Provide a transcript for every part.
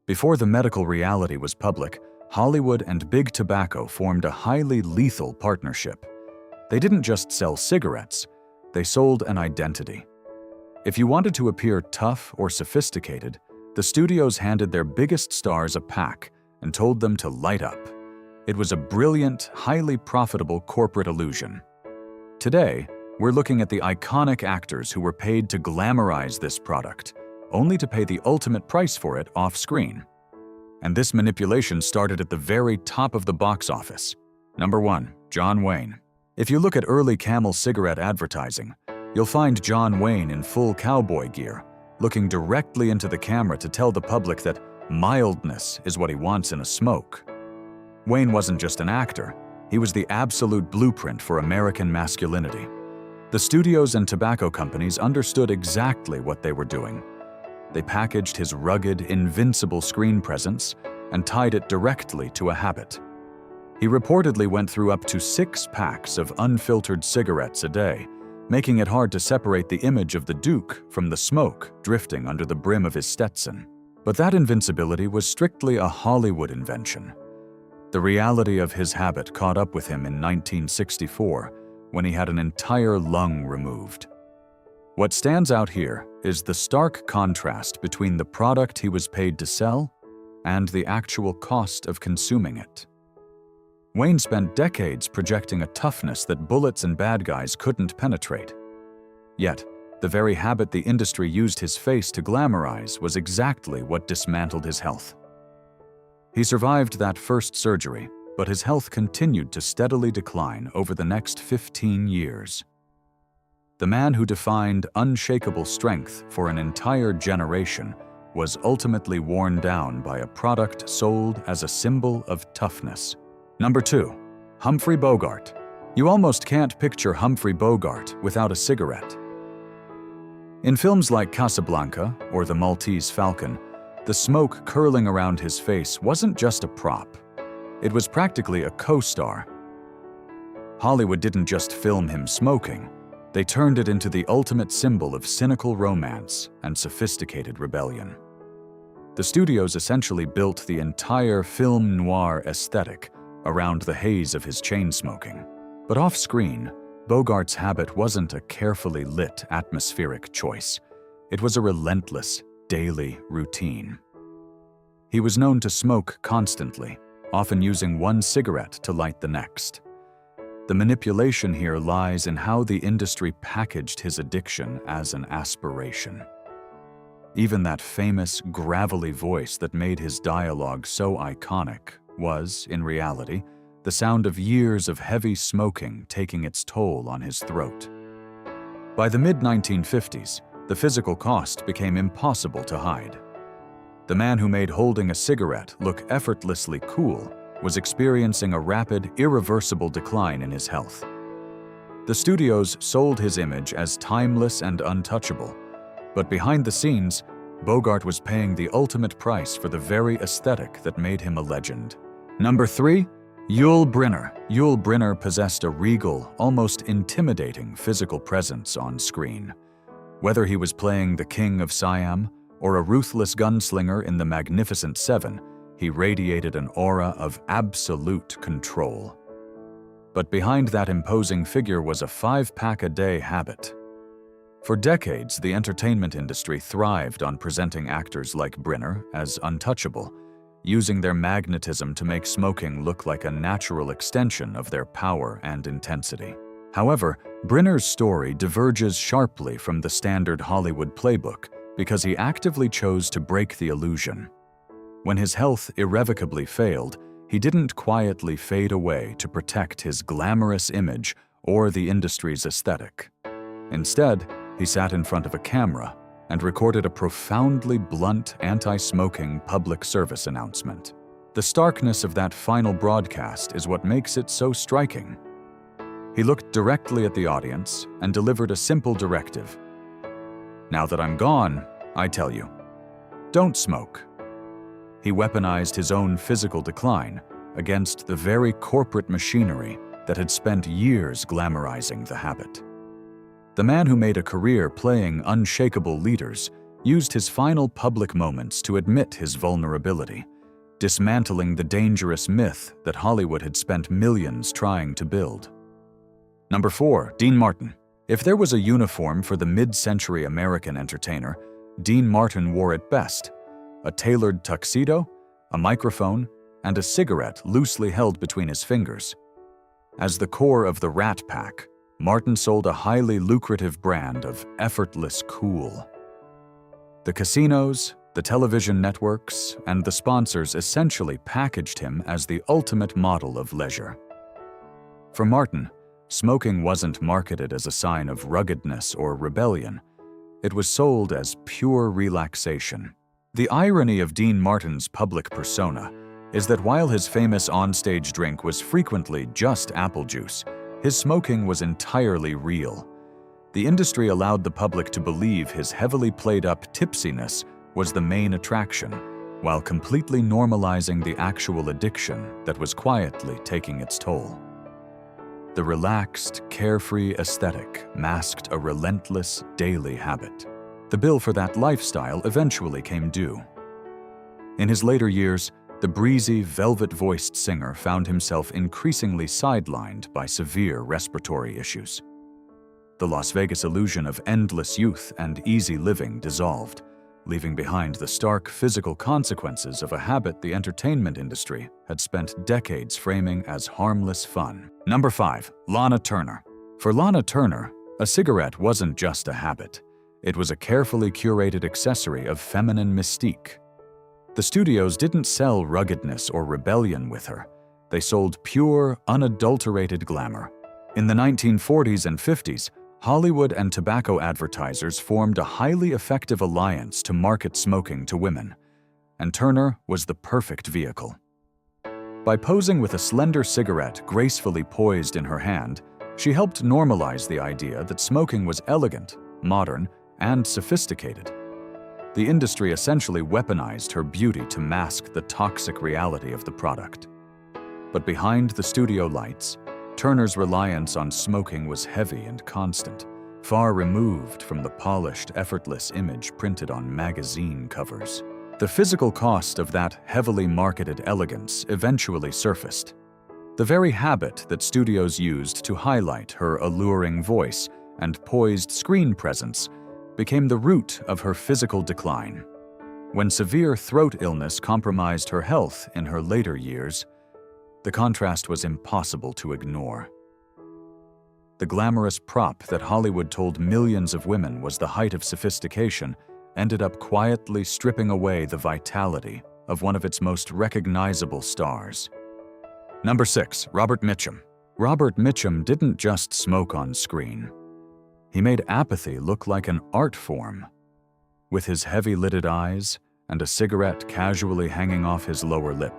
Before the medical reality was public, Hollywood and Big Tobacco formed a highly lethal partnership. They didn't just sell cigarettes, they sold an identity. If you wanted to appear tough or sophisticated, the studios handed their biggest stars a pack and told them to light up. It was a brilliant, highly profitable corporate illusion. Today, we're looking at the iconic actors who were paid to glamorize this product, only to pay the ultimate price for it off-screen. And this manipulation started at the very top of the box office. Number 1, John Wayne. If you look at early Camel cigarette advertising, you'll find John Wayne in full cowboy gear, looking directly into the camera to tell the public that mildness is what he wants in a smoke. Wayne wasn't just an actor, he was the absolute blueprint for American masculinity. The studios and tobacco companies understood exactly what they were doing. They packaged his rugged, invincible screen presence and tied it directly to a habit. He reportedly went through up to 6 packs of unfiltered cigarettes a day, making it hard to separate the image of the Duke from the smoke drifting under the brim of his Stetson. But that invincibility was strictly a Hollywood invention. The reality of his habit caught up with him in 1964, when he had an entire lung removed. What stands out here is the stark contrast between the product he was paid to sell and the actual cost of consuming it. Wayne spent decades projecting a toughness that bullets and bad guys couldn't penetrate. Yet, the very habit the industry used his face to glamorize was exactly what dismantled his health. He survived that first surgery, but his health continued to steadily decline over the next 15 years. The man who defined unshakable strength for an entire generation was ultimately worn down by a product sold as a symbol of toughness. Number 2, Humphrey Bogart. You almost can't picture Humphrey Bogart without a cigarette. In films like Casablanca or The Maltese Falcon, the smoke curling around his face wasn't just a prop. It was practically a co-star. Hollywood didn't just film him smoking, they turned it into the ultimate symbol of cynical romance and sophisticated rebellion. The studios essentially built the entire film noir aesthetic around the haze of his chain smoking. But off-screen, Bogart's habit wasn't a carefully lit atmospheric choice. It was a relentless, daily routine. He was known to smoke constantly, often using one cigarette to light the next. The manipulation here lies in how the industry packaged his addiction as an aspiration. Even that famous, gravelly voice that made his dialogue so iconic was, in reality, the sound of years of heavy smoking taking its toll on his throat. By the mid-1950s, the physical cost became impossible to hide. The man who made holding a cigarette look effortlessly cool was experiencing a rapid, irreversible decline in his health. The studios sold his image as timeless and untouchable, but behind the scenes, Bogart was paying the ultimate price for the very aesthetic that made him a legend. Number 3, Yul Brynner. Yul Brynner possessed a regal, almost intimidating physical presence on screen. Whether he was playing the King of Siam or a ruthless gunslinger in The Magnificent Seven, he radiated an aura of absolute control. But behind that imposing figure was a 5-pack-a-day habit. For decades, the entertainment industry thrived on presenting actors like Brynner as untouchable, using their magnetism to make smoking look like a natural extension of their power and intensity. However, Brynner's story diverges sharply from the standard Hollywood playbook because he actively chose to break the illusion. When his health irrevocably failed, he didn't quietly fade away to protect his glamorous image or the industry's aesthetic. Instead, he sat in front of a camera and recorded a profoundly blunt anti-smoking public service announcement. The starkness of that final broadcast is what makes it so striking. He looked directly at the audience and delivered a simple directive. Now that I'm gone, I tell you, don't smoke. He weaponized his own physical decline against the very corporate machinery that had spent years glamorizing the habit. The man who made a career playing unshakable leaders used his final public moments to admit his vulnerability, dismantling the dangerous myth that Hollywood had spent millions trying to build. Number 4. Dean Martin. If there was a uniform for the mid-century American entertainer, Dean Martin wore it best: a tailored tuxedo, a microphone, and a cigarette loosely held between his fingers. As the core of the Rat Pack, Martin sold a highly lucrative brand of effortless cool. The casinos, the television networks, and the sponsors essentially packaged him as the ultimate model of leisure. For Martin, smoking wasn't marketed as a sign of ruggedness or rebellion. It was sold as pure relaxation. The irony of Dean Martin's public persona is that while his famous onstage drink was frequently just apple juice, his smoking was entirely real. The industry allowed the public to believe his heavily played-up tipsiness was the main attraction, while completely normalizing the actual addiction that was quietly taking its toll. The relaxed, carefree aesthetic masked a relentless, daily habit. The bill for that lifestyle eventually came due. In his later years, the breezy, velvet-voiced singer found himself increasingly sidelined by severe respiratory issues. The Las Vegas illusion of endless youth and easy living dissolved, leaving behind the stark physical consequences of a habit the entertainment industry had spent decades framing as harmless fun. Number 5. Lana Turner. For Lana Turner, a cigarette wasn't just a habit. It was a carefully curated accessory of feminine mystique. The studios didn't sell ruggedness or rebellion with her. They sold pure, unadulterated glamour. In the 1940s and 50s, Hollywood and tobacco advertisers formed a highly effective alliance to market smoking to women, and Turner was the perfect vehicle. By posing with a slender cigarette gracefully poised in her hand, she helped normalize the idea that smoking was elegant, modern, and sophisticated. The industry essentially weaponized her beauty to mask the toxic reality of the product. But behind the studio lights, Turner's reliance on smoking was heavy and constant, far removed from the polished, effortless image printed on magazine covers. The physical cost of that heavily marketed elegance eventually surfaced. The very habit that studios used to highlight her alluring voice and poised screen presence became the root of her physical decline. When severe throat illness compromised her health in her later years, the contrast was impossible to ignore. The glamorous prop that Hollywood told millions of women was the height of sophistication ended up quietly stripping away the vitality of one of its most recognizable stars. Number 6. Robert Mitchum. Robert Mitchum didn't just smoke on screen. He made apathy look like an art form. With his heavy-lidded eyes and a cigarette casually hanging off his lower lip,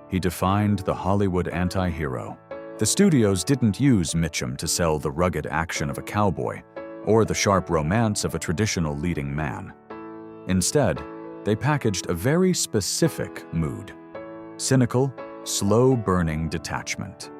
he defined the Hollywood anti-hero. The studios didn't use Mitchum to sell the rugged action of a cowboy or the sharp romance of a traditional leading man. Instead, they packaged a very specific mood: cynical, slow-burning detachment.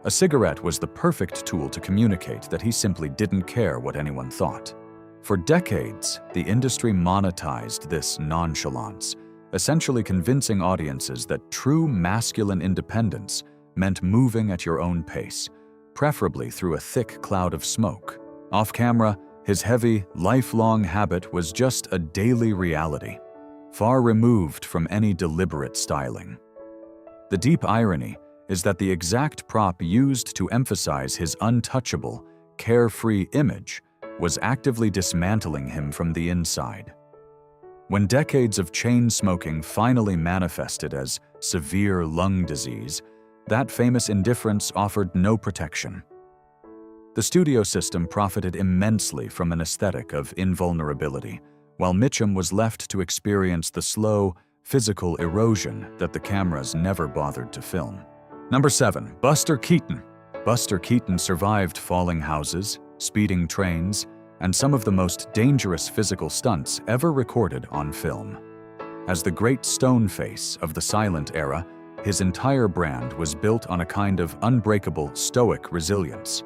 A cigarette was the perfect tool to communicate that he simply didn't care what anyone thought. For decades, the industry monetized this nonchalance, essentially convincing audiences that true masculine independence meant moving at your own pace, preferably through a thick cloud of smoke. Off-camera, his heavy, lifelong habit was just a daily reality, far removed from any deliberate styling. The deep irony is that the exact prop used to emphasize his untouchable, carefree image was actively dismantling him from the inside. When decades of chain smoking finally manifested as severe lung disease, that famous indifference offered no protection. The studio system profited immensely from an aesthetic of invulnerability, while Mitchum was left to experience the slow, physical erosion that the cameras never bothered to film. Number 7. Buster Keaton. Buster Keaton survived falling houses, speeding trains, and some of the most dangerous physical stunts ever recorded on film. As the great stone face of the silent era, his entire brand was built on a kind of unbreakable, stoic resilience.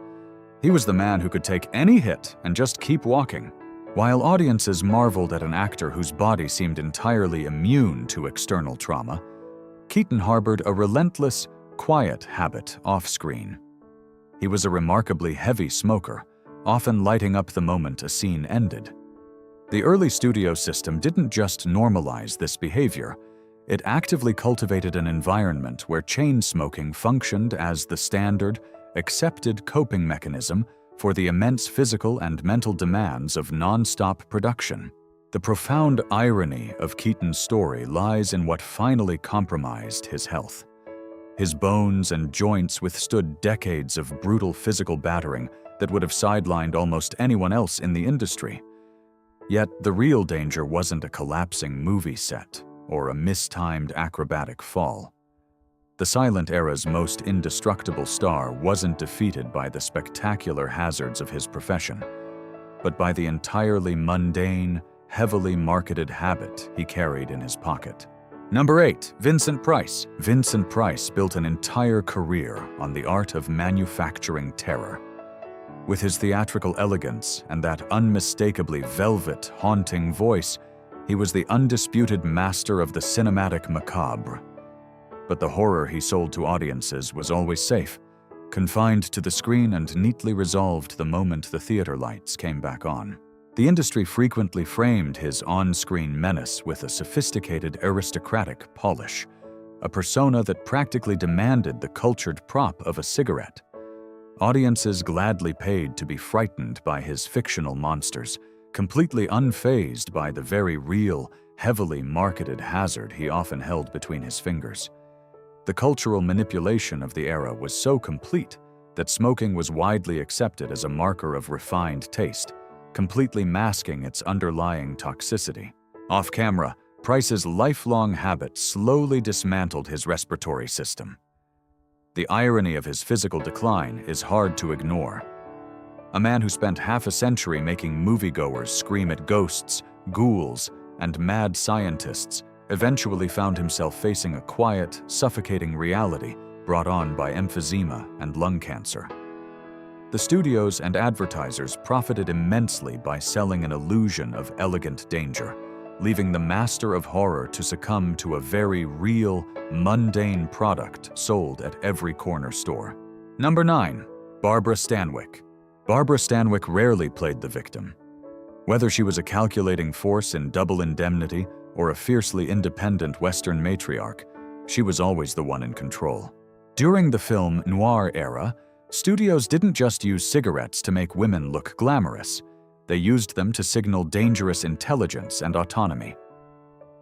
He was the man who could take any hit and just keep walking. While audiences marveled at an actor whose body seemed entirely immune to external trauma, Keaton harbored a relentless, quiet habit off-screen. He was a remarkably heavy smoker, often lighting up the moment a scene ended. The early studio system didn't just normalize this behavior, it actively cultivated an environment where chain smoking functioned as the standard, accepted coping mechanism for the immense physical and mental demands of non-stop production. The profound irony of Keaton's story lies in what finally compromised his health. His bones and joints withstood decades of brutal physical battering that would have sidelined almost anyone else in the industry. Yet the real danger wasn't a collapsing movie set or a mistimed acrobatic fall. The silent era's most indestructible star wasn't defeated by the spectacular hazards of his profession, but by the entirely mundane, heavily marketed habit he carried in his pocket. Number 8. Vincent Price. Vincent Price built an entire career on the art of manufacturing terror. With his theatrical elegance and that unmistakably velvet, haunting voice, he was the undisputed master of the cinematic macabre. But the horror he sold to audiences was always safe, confined to the screen and neatly resolved the moment the theater lights came back on. The industry frequently framed his on-screen menace with a sophisticated aristocratic polish, a persona that practically demanded the cultured prop of a cigarette. Audiences gladly paid to be frightened by his fictional monsters, completely unfazed by the very real, heavily marketed hazard he often held between his fingers. The cultural manipulation of the era was so complete that smoking was widely accepted as a marker of refined taste, completely masking its underlying toxicity. Off-camera, Price's lifelong habit slowly dismantled his respiratory system. The irony of his physical decline is hard to ignore. A man who spent half a century making moviegoers scream at ghosts, ghouls, and mad scientists eventually found himself facing a quiet, suffocating reality brought on by emphysema and lung cancer. The studios and advertisers profited immensely by selling an illusion of elegant danger, leaving the master of horror to succumb to a very real, mundane product sold at every corner store. Number 9. Barbara Stanwyck. Barbara Stanwyck rarely played the victim. Whether she was a calculating force in Double Indemnity or a fiercely independent Western matriarch, she was always the one in control. During the film noir era, studios didn't just use cigarettes to make women look glamorous. They used them to signal dangerous intelligence and autonomy.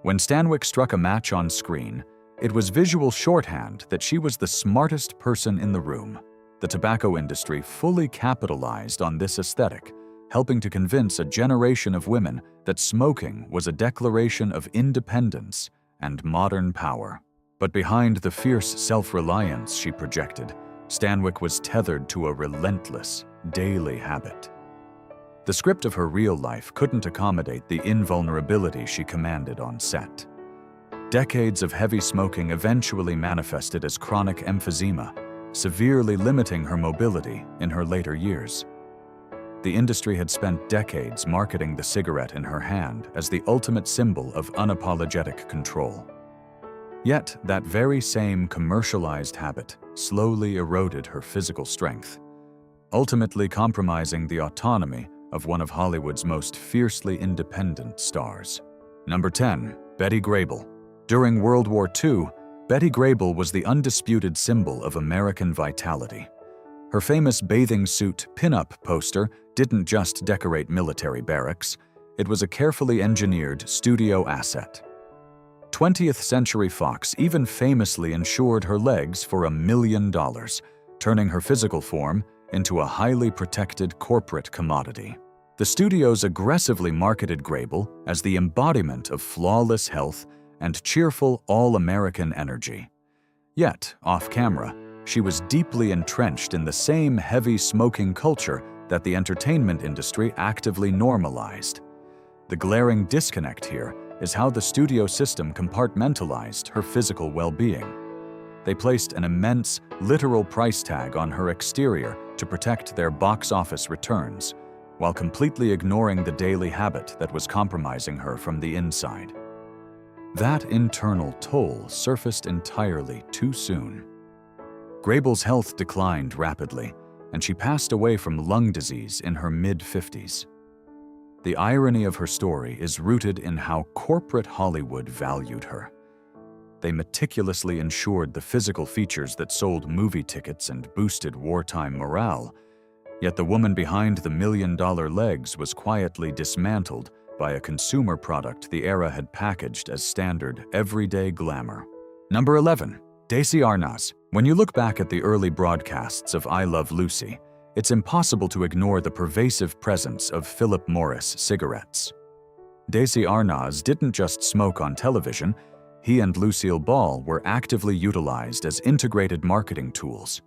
When Stanwyck struck a match on screen, it was visual shorthand that she was the smartest person in the room. The tobacco industry fully capitalized on this aesthetic, helping to convince a generation of women that smoking was a declaration of independence and modern power. But behind the fierce self-reliance she projected, Stanwyck was tethered to a relentless, daily habit. The script of her real life couldn't accommodate the invulnerability she commanded on set. Decades of heavy smoking eventually manifested as chronic emphysema, severely limiting her mobility in her later years. The industry had spent decades marketing the cigarette in her hand as the ultimate symbol of unapologetic control. Yet, that very same commercialized habit slowly eroded her physical strength, ultimately compromising the autonomy of one of Hollywood's most fiercely independent stars. Number 10. Betty Grable. During World War II, Betty Grable was the undisputed symbol of American vitality. Her famous bathing suit pin-up poster didn't just decorate military barracks, it was a carefully engineered studio asset. 20th Century Fox even famously insured her legs for $1 million, turning her physical form into a highly protected corporate commodity. The studios aggressively marketed Grable as the embodiment of flawless health and cheerful all-American energy. Yet, off-camera, she was deeply entrenched in the same heavy smoking culture that the entertainment industry actively normalized. The glaring disconnect here is how the studio system compartmentalized her physical well-being. They placed an immense, literal price tag on her exterior to protect their box office returns, while completely ignoring the daily habit that was compromising her from the inside. That internal toll surfaced entirely too soon. Grable's health declined rapidly, and she passed away from lung disease in her mid-50s. The irony of her story is rooted in how corporate Hollywood valued her. They meticulously ensured the physical features that sold movie tickets and boosted wartime morale, yet the woman behind the million-dollar legs was quietly dismantled by a consumer product the era had packaged as standard, everyday glamour. Number 11. Desi Arnaz. When you look back at the early broadcasts of I Love Lucy, it's impossible to ignore the pervasive presence of Philip Morris cigarettes. Desi Arnaz didn't just smoke on television, he and Lucille Ball were actively utilized as integrated marketing tools.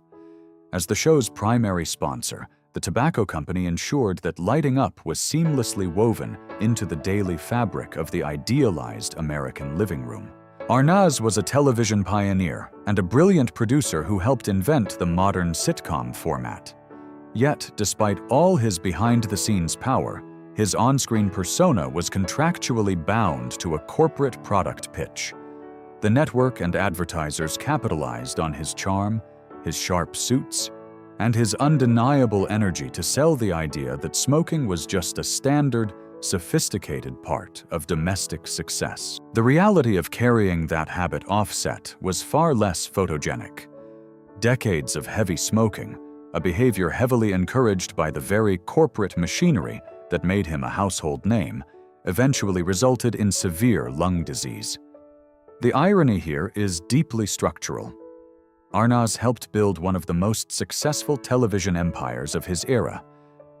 As the show's primary sponsor, the tobacco company ensured that lighting up was seamlessly woven into the daily fabric of the idealized American living room. Arnaz was a television pioneer and a brilliant producer who helped invent the modern sitcom format. Yet, despite all his behind-the-scenes power, his on-screen persona was contractually bound to a corporate product pitch. The network and advertisers capitalized on his charm, his sharp suits, and his undeniable energy to sell the idea that smoking was just a standard, sophisticated part of domestic success. The reality of carrying that habit offset was far less photogenic. Decades of heavy smoking, a behavior heavily encouraged by the very corporate machinery that made him a household name, eventually resulted in severe lung disease. The irony here is deeply structural. Arnaz helped build one of the most successful television empires of his era,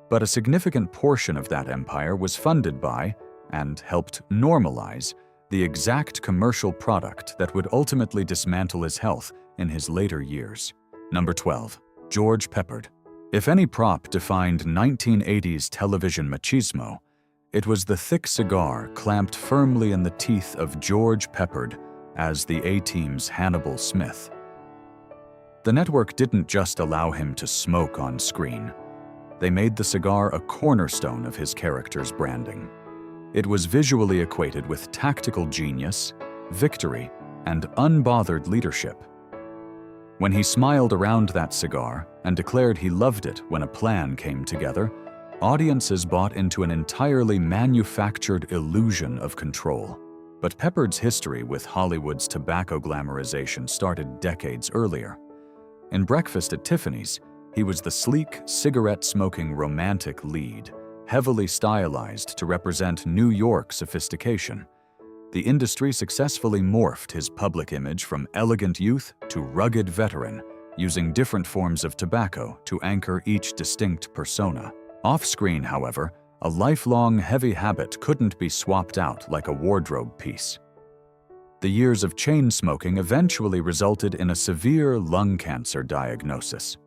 but a significant portion of that empire was funded by, and helped normalize, the exact commercial product that would ultimately dismantle his health in his later years. Number 12. George Peppard. If any prop defined 1980s television machismo, it was the thick cigar clamped firmly in the teeth of George Peppard as the A-Team's Hannibal Smith. The network didn't just allow him to smoke on screen. They made the cigar a cornerstone of his character's branding. It was visually equated with tactical genius, victory, and unbothered leadership. When he smiled around that cigar and declared he loved it when a plan came together, audiences bought into an entirely manufactured illusion of control. But Peppard's history with Hollywood's tobacco glamorization started decades earlier. In Breakfast at Tiffany's, he was the sleek, cigarette-smoking romantic lead, heavily stylized to represent New York sophistication. The industry successfully morphed his public image from elegant youth to rugged veteran, using different forms of tobacco to anchor each distinct persona. Off-screen, however, a lifelong heavy habit couldn't be swapped out like a wardrobe piece. The years of chain smoking eventually resulted in a severe lung cancer diagnosis.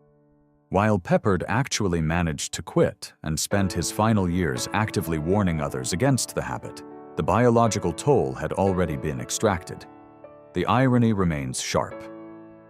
While Peppard actually managed to quit and spent his final years actively warning others against the habit, the biological toll had already been extracted. The irony remains sharp.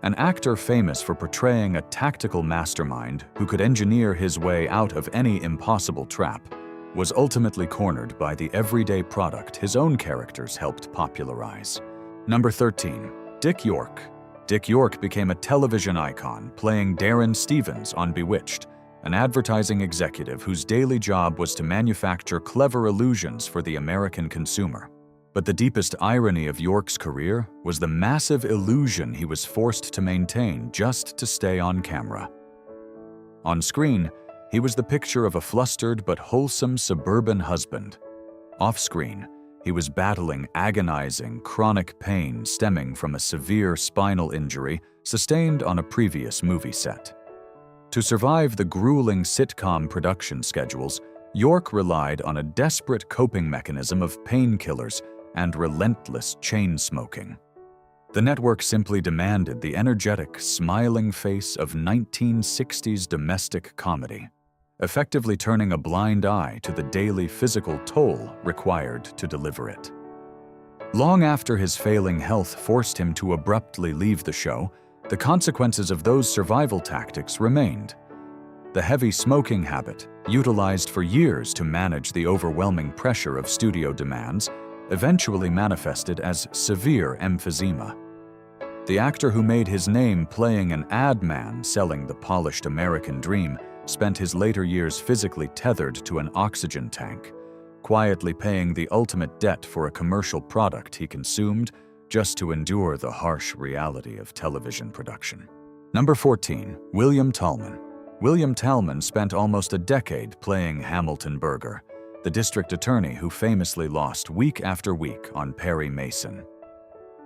An actor famous for portraying a tactical mastermind who could engineer his way out of any impossible trap was ultimately cornered by the everyday product his own characters helped popularize. Number 13. Dick York. Dick York became a television icon, playing Darren Stevens on Bewitched, an advertising executive whose daily job was to manufacture clever illusions for the American consumer. But the deepest irony of York's career was the massive illusion he was forced to maintain just to stay on camera. On screen, he was the picture of a flustered but wholesome suburban husband. Off-screen, he was battling agonizing, chronic pain stemming from a severe spinal injury sustained on a previous movie set. To survive the grueling sitcom production schedules, York relied on a desperate coping mechanism of painkillers and relentless chain smoking. The network simply demanded the energetic, smiling face of 1960s domestic comedy, effectively turning a blind eye to the daily physical toll required to deliver it. Long after his failing health forced him to abruptly leave the show, the consequences of those survival tactics remained. The heavy smoking habit, utilized for years to manage the overwhelming pressure of studio demands, eventually manifested as severe emphysema. The actor who made his name playing an ad man selling the polished American dream spent his later years physically tethered to an oxygen tank, quietly paying the ultimate debt for a commercial product he consumed just to endure the harsh reality of television production. Number 14. William Talman. William Talman spent almost a decade playing Hamilton Burger, the district attorney who famously lost week after week on Perry Mason.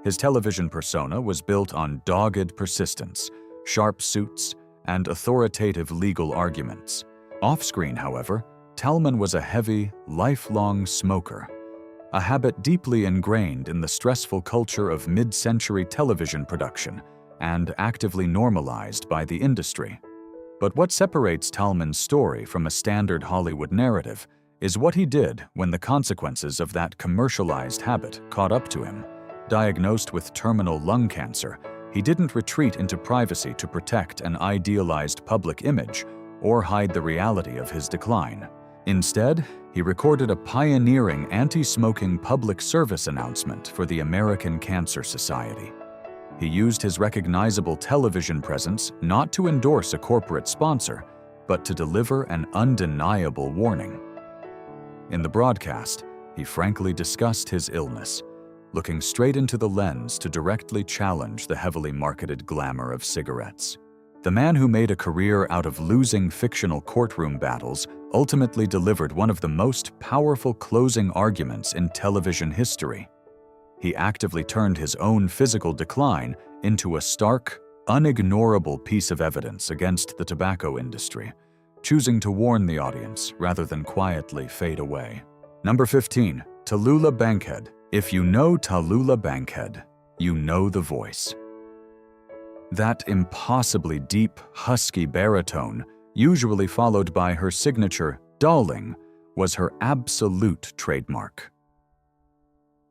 His television persona was built on dogged persistence, sharp suits, and authoritative legal arguments. Off-screen, however, Talman was a heavy, lifelong smoker, a habit deeply ingrained in the stressful culture of mid-century television production and actively normalized by the industry. But what separates Talman's story from a standard Hollywood narrative is what he did when the consequences of that commercialized habit caught up to him. Diagnosed with terminal lung cancer, he didn't retreat into privacy to protect an idealized public image or hide the reality of his decline. Instead, he recorded a pioneering anti-smoking public service announcement for the American Cancer Society. He used his recognizable television presence not to endorse a corporate sponsor, but to deliver an undeniable warning. In the broadcast, he frankly discussed his illness, looking straight into the lens to directly challenge the heavily marketed glamour of cigarettes. The man who made a career out of losing fictional courtroom battles ultimately delivered one of the most powerful closing arguments in television history. He actively turned his own physical decline into a stark, unignorable piece of evidence against the tobacco industry, choosing to warn the audience rather than quietly fade away. Number 15. Tallulah Bankhead. If you know Tallulah Bankhead, you know the voice. That impossibly deep, husky baritone, usually followed by her signature "darling," was her absolute trademark.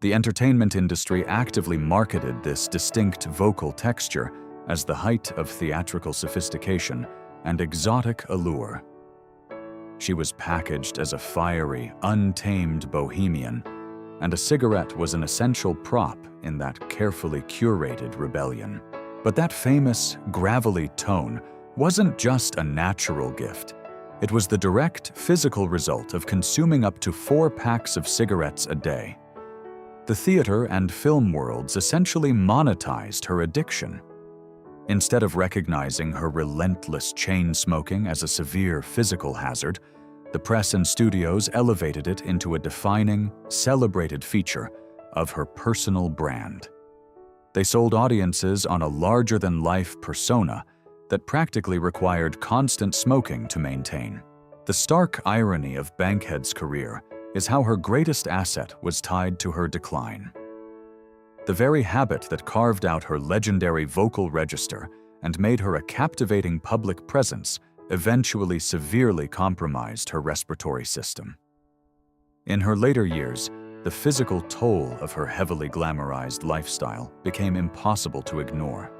The entertainment industry actively marketed this distinct vocal texture as the height of theatrical sophistication and exotic allure. She was packaged as a fiery, untamed bohemian, and a cigarette was an essential prop in that carefully curated rebellion. But that famous, gravelly tone wasn't just a natural gift. It was the direct physical result of consuming up to 4 packs of cigarettes a day. The theater and film worlds essentially monetized her addiction. Instead of recognizing her relentless chain smoking as a severe physical hazard, the press and studios elevated it into a defining, celebrated feature of her personal brand. They sold audiences on a larger-than-life persona that practically required constant smoking to maintain. The stark irony of Bankhead's career is how her greatest asset was tied to her decline. The very habit that carved out her legendary vocal register and made her a captivating public presence eventually severely compromised her respiratory system. In her later years, the physical toll of her heavily glamorized lifestyle became impossible to ignore.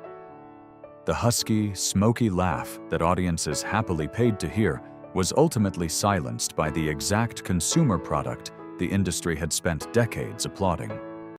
The husky, smoky laugh that audiences happily paid to hear was ultimately silenced by the exact consumer product the industry had spent decades applauding.